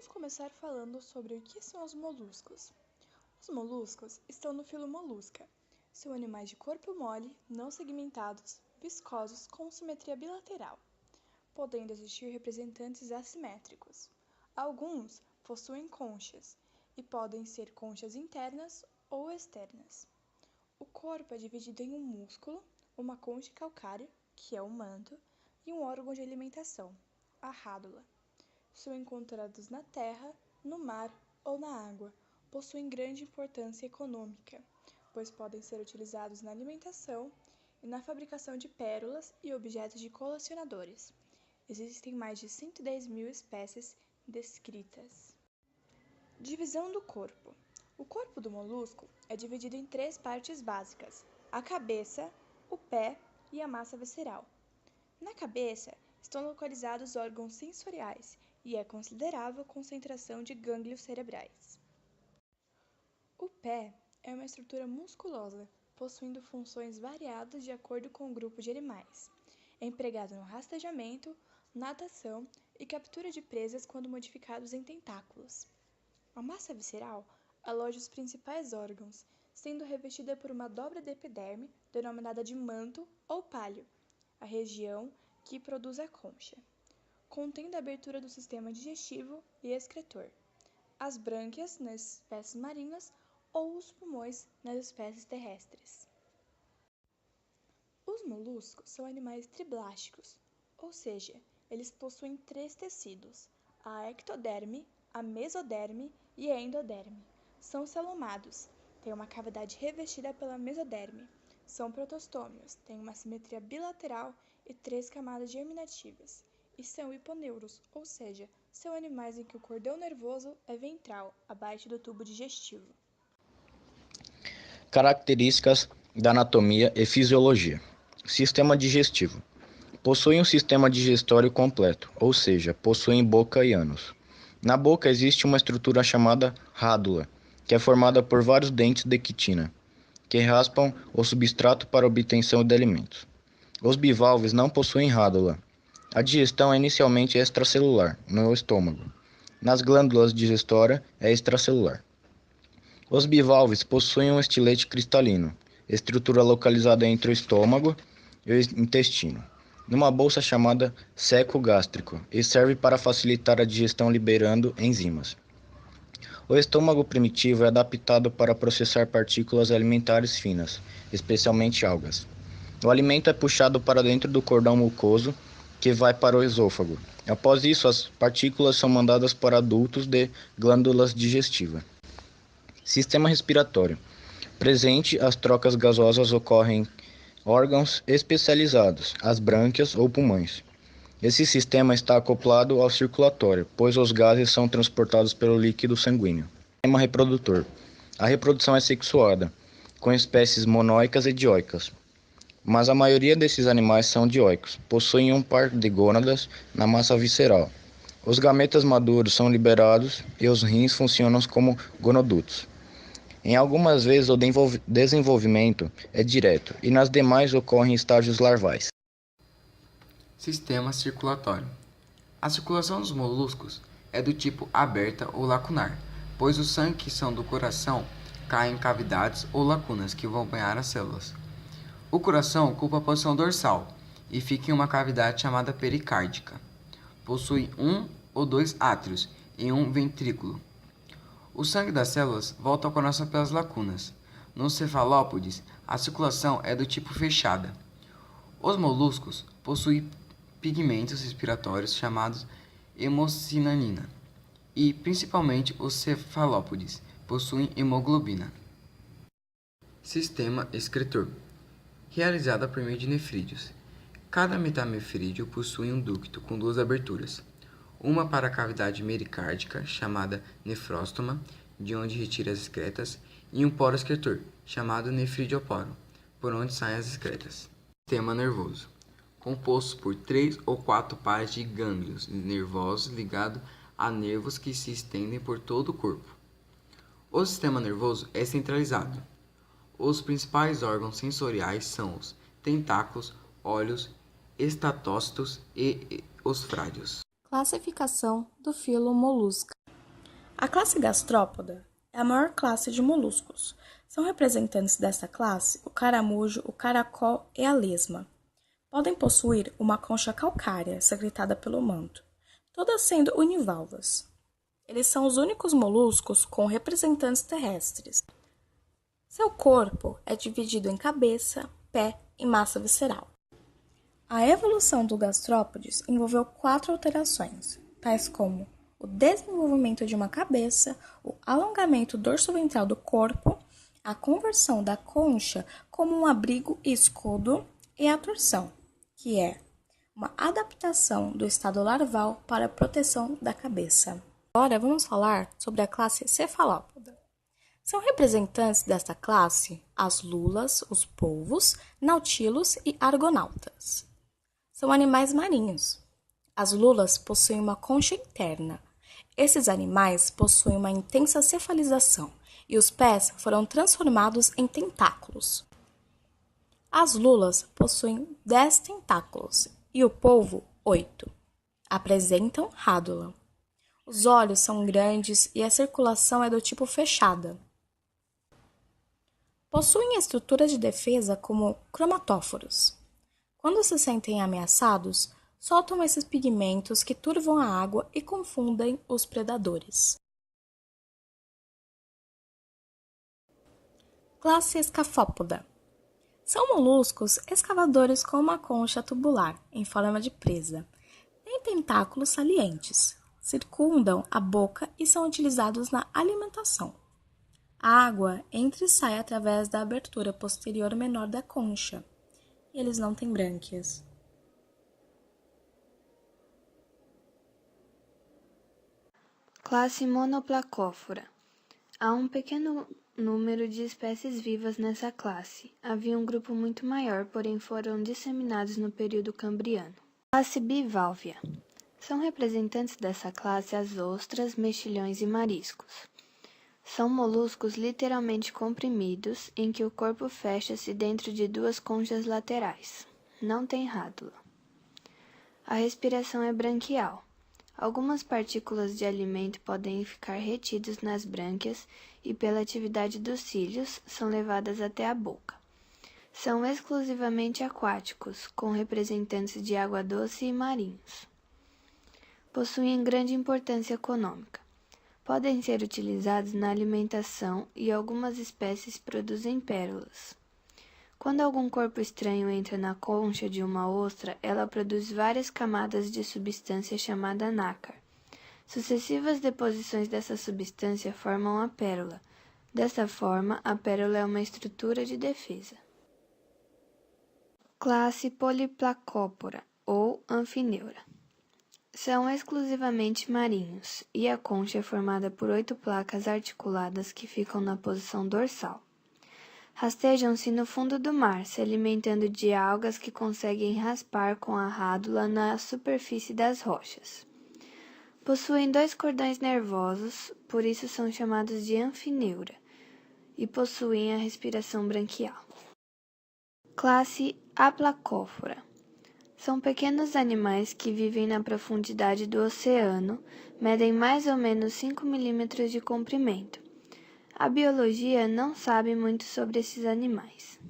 Vamos começar falando sobre o que são os moluscos. Os moluscos estão no filo Mollusca. São animais de corpo mole, não segmentados, viscosos, com simetria bilateral, podendo existir representantes assimétricos. Alguns possuem conchas e podem ser conchas internas ou externas. O corpo é dividido em um músculo, uma concha calcária, que é o manto, e um órgão de alimentação, a rádula. São encontrados na terra, no mar ou na água. Possuem grande importância econômica, pois podem ser utilizados na alimentação e na fabricação de pérolas e objetos de colecionadores. Existem mais de 110 mil espécies descritas. Divisão do corpo. O corpo do molusco é dividido em 3 partes básicas: a cabeça, o pé e a massa visceral. Na cabeça estão localizados órgãos sensoriais e é considerável a concentração de gânglios cerebrais. O pé é uma estrutura musculosa, possuindo funções variadas de acordo com o grupo de animais. É empregado no rastejamento, natação e captura de presas quando modificados em tentáculos. A massa visceral aloja os principais órgãos, sendo revestida por uma dobra da epiderme, denominada de manto ou pálio, a região que produz a concha, contendo a abertura do sistema digestivo e excretor, as brânquias nas espécies marinhas ou os pulmões nas espécies terrestres. Os moluscos são animais triblásticos, ou seja, eles possuem 3 tecidos: a ectoderme, a mesoderme e a endoderme. São celomados, têm uma cavidade revestida pela mesoderme. São protostômios, têm uma simetria bilateral e 3 camadas germinativas. E são hiponeuros, ou seja, são animais em que o cordão nervoso é ventral, abaixo do tubo digestivo. Características da anatomia e fisiologia. Sistema digestivo. Possuem um sistema digestório completo, ou seja, possuem boca e ânus. Na boca existe uma estrutura chamada rádula, que é formada por vários dentes de quitina, que raspam o substrato para obtenção de alimentos. Os bivalves não possuem rádula. A digestão é inicialmente extracelular, no estômago. Nas glândulas digestórias é extracelular. Os bivalves possuem um estilete cristalino, estrutura localizada entre o estômago e o intestino, numa bolsa chamada seco gástrico, e serve para facilitar a digestão liberando enzimas. O estômago primitivo é adaptado para processar partículas alimentares finas, especialmente algas. O alimento é puxado para dentro do cordão mucoso, que vai para o esôfago. Após isso, as partículas são mandadas para adultos de glândulas digestivas. Sistema respiratório. Presente, as trocas gasosas ocorrem em órgãos especializados, as brânquias ou pulmões. Esse sistema está acoplado ao circulatório, pois os gases são transportados pelo líquido sanguíneo. Sistema reprodutor. A reprodução é sexuada, com espécies monóicas e dioicas, mas a maioria desses animais são dioicos, possuem um par de gônadas na massa visceral. Os gametas maduros são liberados e os rins funcionam como gonodutos. Em algumas vezes o desenvolvimento é direto e nas demais ocorrem estágios larvais. Sistema circulatório. A circulação dos moluscos é do tipo aberta ou lacunar, pois o sangue que são do coração cai em cavidades ou lacunas que vão banhar as células. O coração ocupa a posição dorsal e fica em uma cavidade chamada pericárdica. Possui 1 ou 2 átrios e um ventrículo. O sangue das células volta ao coração pelas lacunas. Nos cefalópodes, a circulação é do tipo fechada. Os moluscos possuem pigmentos respiratórios chamados hemocinanina e, principalmente, os cefalópodes possuem hemoglobina. Sistema excretor. Realizada por meio de nefrídeos. Cada metanefrídeo possui um ducto com 2 aberturas. Uma para a cavidade pericárdica, chamada nefróstoma, de onde retira as excretas, e um poro excretor, chamado nefridioporo, por onde saem as excretas. Sistema nervoso. Composto por 3 ou 4 pares de gânglios nervosos ligados a nervos que se estendem por todo o corpo. O sistema nervoso é centralizado. Os principais órgãos sensoriais são os tentáculos, olhos, estatócitos e os frádeos. Classificação do filo Mollusca. A classe gastrópoda é a maior classe de moluscos. São representantes desta classe o caramujo, o caracol e a lesma. Podem possuir uma concha calcária secretada pelo manto, todas sendo univalvas. Eles são os únicos moluscos com representantes terrestres. Seu corpo é dividido em cabeça, pé e massa visceral. A evolução do gastrópodes envolveu 4 alterações, tais como o desenvolvimento de uma cabeça, o alongamento dorsoventral do corpo, a conversão da concha como um abrigo e escudo e a torção, que é uma adaptação do estado larval para a proteção da cabeça. Agora vamos falar sobre a classe cefalópoda. São representantes desta classe as lulas, os polvos, nautilos e argonautas. São animais marinhos. As lulas possuem uma concha interna. Esses animais possuem uma intensa cefalização e os pés foram transformados em tentáculos. As lulas possuem 10 tentáculos e o polvo 8. Apresentam rádula. Os olhos são grandes e a circulação é do tipo fechada. Possuem estrutura de defesa como cromatóforos. Quando se sentem ameaçados, soltam esses pigmentos que turvam a água e confundem os predadores. Classe Escafópoda. São moluscos escavadores com uma concha tubular em forma de presa. Têm tentáculos salientes, circundam a boca e são utilizados na alimentação. A água entra e sai através da abertura posterior menor da concha. E eles não têm brânquias. Classe Monoplacófora. Há um pequeno número de espécies vivas nessa classe. Havia um grupo muito maior, porém foram disseminados no período cambriano. Classe Bivalvia. São representantes dessa classe as ostras, mexilhões e mariscos. São moluscos literalmente comprimidos, em que o corpo fecha-se dentro de 2 conchas laterais. Não tem rádula. A respiração é branquial. Algumas partículas de alimento podem ficar retidas nas brânquias e, pela atividade dos cílios, são levadas até a boca. São exclusivamente aquáticos, com representantes de água doce e marinhos. Possuem grande importância econômica. Podem ser utilizados na alimentação e algumas espécies produzem pérolas. Quando algum corpo estranho entra na concha de uma ostra, ela produz várias camadas de substância chamada nácar. Sucessivas deposições dessa substância formam a pérola. Dessa forma, a pérola é uma estrutura de defesa. Classe Poliplacópora ou Anfineura. São exclusivamente marinhos, e a concha é formada por 8 placas articuladas que ficam na posição dorsal. Rastejam-se no fundo do mar, se alimentando de algas que conseguem raspar com a rádula na superfície das rochas. Possuem 2 cordões nervosos, por isso são chamados de anfineura, e possuem a respiração branquial. Classe Aplacófora. São pequenos animais que vivem na profundidade do oceano, medem mais ou menos 5 milímetros de comprimento. A biologia não sabe muito sobre esses animais.